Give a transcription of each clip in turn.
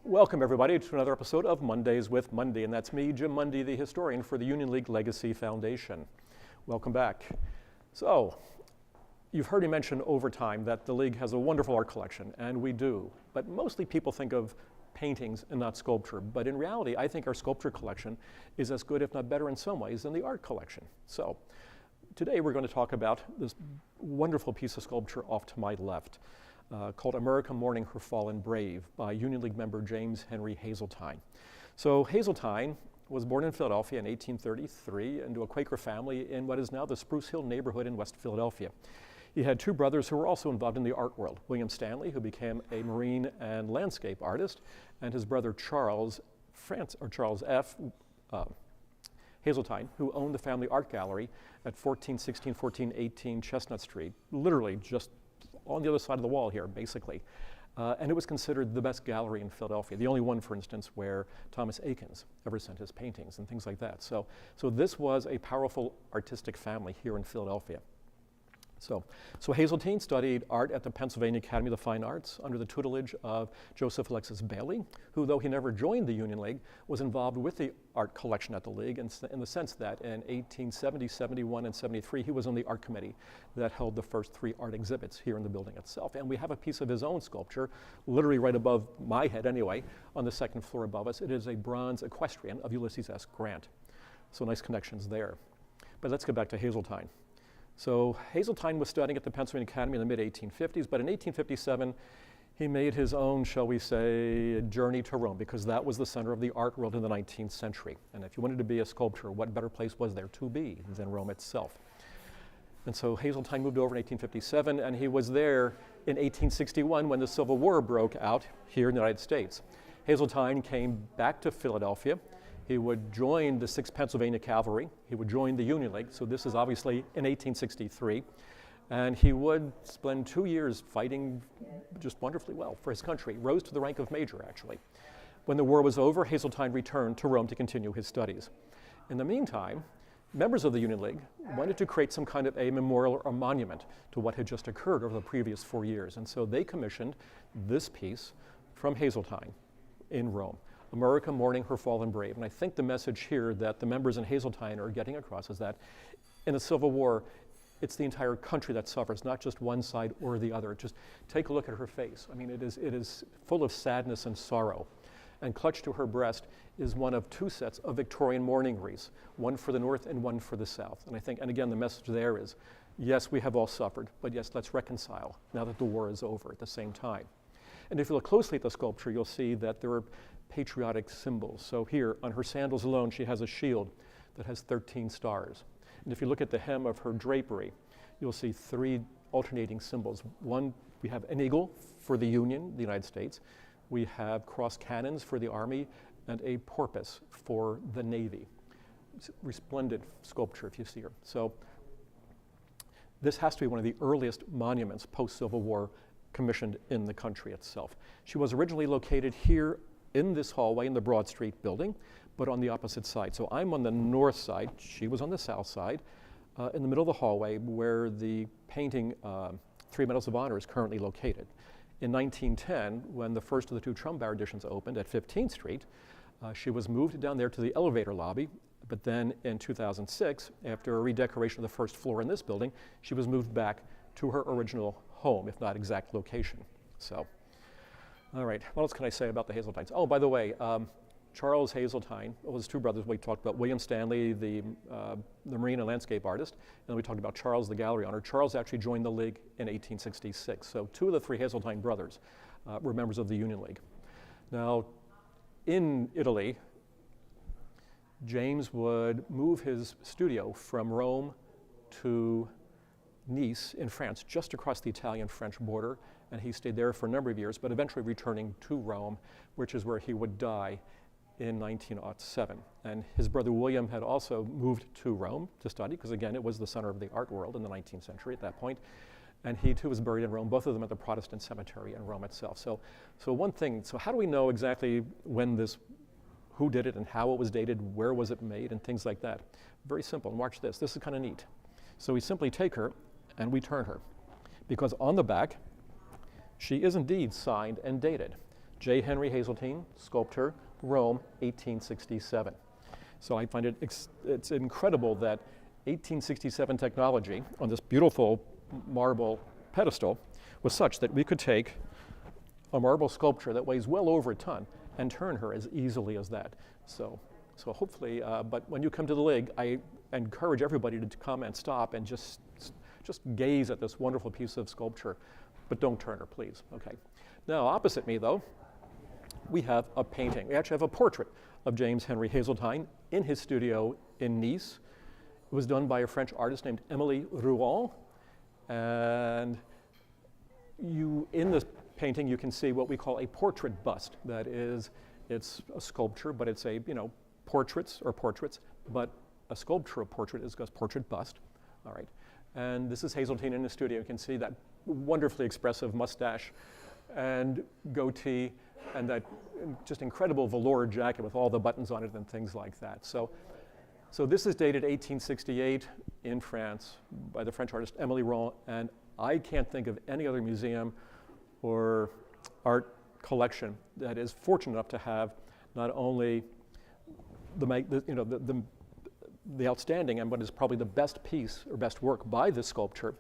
Welcome everybody to another episode of Mondays with Mundy, and that's me, Jim Mundy, the historian for the Union League Legacy Foundation. Welcome back. So, you've heard me mention over time that the League has a wonderful art collection, and we do, but mostly people think of paintings and not sculpture, but in reality I think our sculpture collection is as good, if not better in some ways, than the art collection. So, today we're going to talk about this wonderful piece of sculpture off to my left. Called Mourning Her Fallen Brave by Union League member James Henry Haseltine. So Haseltine was born in Philadelphia in 1833 into a Quaker family in what is now the Spruce Hill neighborhood in West Philadelphia. He had two brothers who were also involved in the art world, William Stanley, who became a marine and landscape artist, and his brother Charles F. Haseltine, who owned the family art gallery at 1418 Chestnut Street, literally just on the other side of the wall here, basically. And it was considered the best gallery in Philadelphia, the only one, for instance, where Thomas Eakins ever sent his paintings and things like that. So this was a powerful artistic family here in Philadelphia. So Haseltine studied art at the Pennsylvania Academy of the Fine Arts under the tutelage of Joseph Alexis Bailey, who, though he never joined the Union League, was involved with the art collection at the League in the sense that in 1870, 71, and 73, he was on the art committee that held the first three art exhibits here in the building itself. And we have a piece of his own sculpture, literally right above my head anyway, on the second floor above us. It is a bronze equestrian of Ulysses S. Grant. So nice connections there. But let's get back to Haseltine. So Haseltine was studying at the Pennsylvania Academy in the mid-1850s, but in 1857, he made his own, shall we say, journey to Rome, because that was the center of the art world in the 19th century. And if you wanted to be a sculptor, what better place was there to be than Rome itself? And so Haseltine moved over in 1857, and he was there in 1861 when the Civil War broke out here in the United States. Haseltine came back to Philadelphia. He would join the 6th Pennsylvania Cavalry. He would join the Union League, so this is obviously in 1863. And he would spend 2 years fighting just wonderfully well for his country. Rose to the rank of major, actually. When the war was over, Haseltine returned to Rome to continue his studies. In the meantime, members of the Union League wanted to create some kind of a memorial or monument to what had just occurred over the previous 4 years. And so they commissioned this piece from Haseltine in Rome. America Mourning Her Fallen Brave. And I think the message here that the members in Haseltine are getting across is that in the Civil War, it's the entire country that suffers, not just one side or the other. Just take a look at her face. I mean, it is full of sadness and sorrow. And clutched to her breast is one of two sets of Victorian mourning wreaths, one for the North and one for the South. And I think, and again, the message there is, yes, we have all suffered, but yes, let's reconcile now that the war is over at the same time. And if you look closely at the sculpture, you'll see that there are patriotic symbols. So here, on her sandals alone, she has a shield that has 13 stars. And if you look at the hem of her drapery, you'll see three alternating symbols. One, we have an eagle for the Union, the United States. We have cross cannons for the Army and a porpoise for the Navy. It's resplendent sculpture, if you see her. So this has to be one of the earliest monuments post-Civil War commissioned in the country itself. She was originally located here in this hallway in the Broad Street building, but on the opposite side. So I'm on the north side, she was on the south side, in the middle of the hallway where the painting Three Medals of Honor is currently located. In 1910, when the first of the two Trumbull editions opened at 15th Street, she was moved down there to the elevator lobby, but then in 2006, after a redecoration of the first floor in this building, she was moved back to her original home, if not exact location. So, all right, what else can I say about the Haseltines? Oh, by the way, Charles Haseltine, well, his two brothers, we talked about William Stanley, the marine and landscape artist, and then we talked about Charles, the gallery owner. Charles actually joined the League in 1866. So 2 of the 3 Haseltine brothers were members of the Union League. Now, in Italy, James would move his studio from Rome to Nice in France, just across the Italian-French border, and he stayed there for a number of years, but eventually returning to Rome, which is where he would die in 1907. And his brother William had also moved to Rome to study, because again, it was the center of the art world in the 19th century at that point, and he too was buried in Rome, both of them at the Protestant cemetery in Rome itself. So one thing, so how do we know exactly when this, who did it and how it was dated, where was it made, and things like that? Very simple, and watch this. This is kind of neat. So we simply take her and we turn her, because on the back, she is indeed signed and dated. J. Henry Haseltine, sculptor, Rome, 1867. So I find it's incredible that 1867 technology on this beautiful marble pedestal was such that we could take a marble sculpture that weighs well over a ton and turn her as easily as that. So hopefully, but when you come to the Lig, I encourage everybody to come and stop and just gaze at this wonderful piece of sculpture, but don't turn her, please. Okay. Now, opposite me, though, we have a painting. We actually have a portrait of James Henry Haseltine in his studio in Nice. It was done by a French artist named Émilie Rouen, and in this painting, you can see what we call a portrait bust. That is, it's a sculpture, but it's a, portraits, but a sculpture of portrait is a portrait bust. All right. And this is Haseltine in the studio. You can see that wonderfully expressive mustache and goatee and that just incredible velour jacket with all the buttons on it and things like that. So this is dated 1868 in France by the French artist Émilie Rouen, and I can't think of any other museum or art collection that is fortunate enough to have not only the outstanding and what is probably the best piece or best work by this sculptor,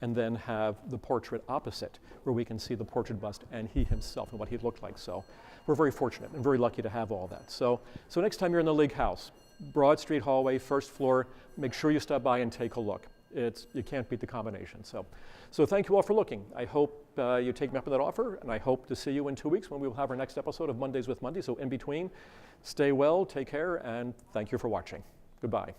and then have the portrait opposite, where we can see the portrait bust and he himself and what he looked like. So we're very fortunate and very lucky to have all that. So next time you're in the Lig House, Broad Street hallway, first floor, make sure you stop by and take a look. You can't beat the combination. So thank you all for looking. I hope you take me up on that offer, and I hope to see you in 2 weeks when we will have our next episode of Mondays with Mundy. So in between, stay well, take care, and thank you for watching. Goodbye.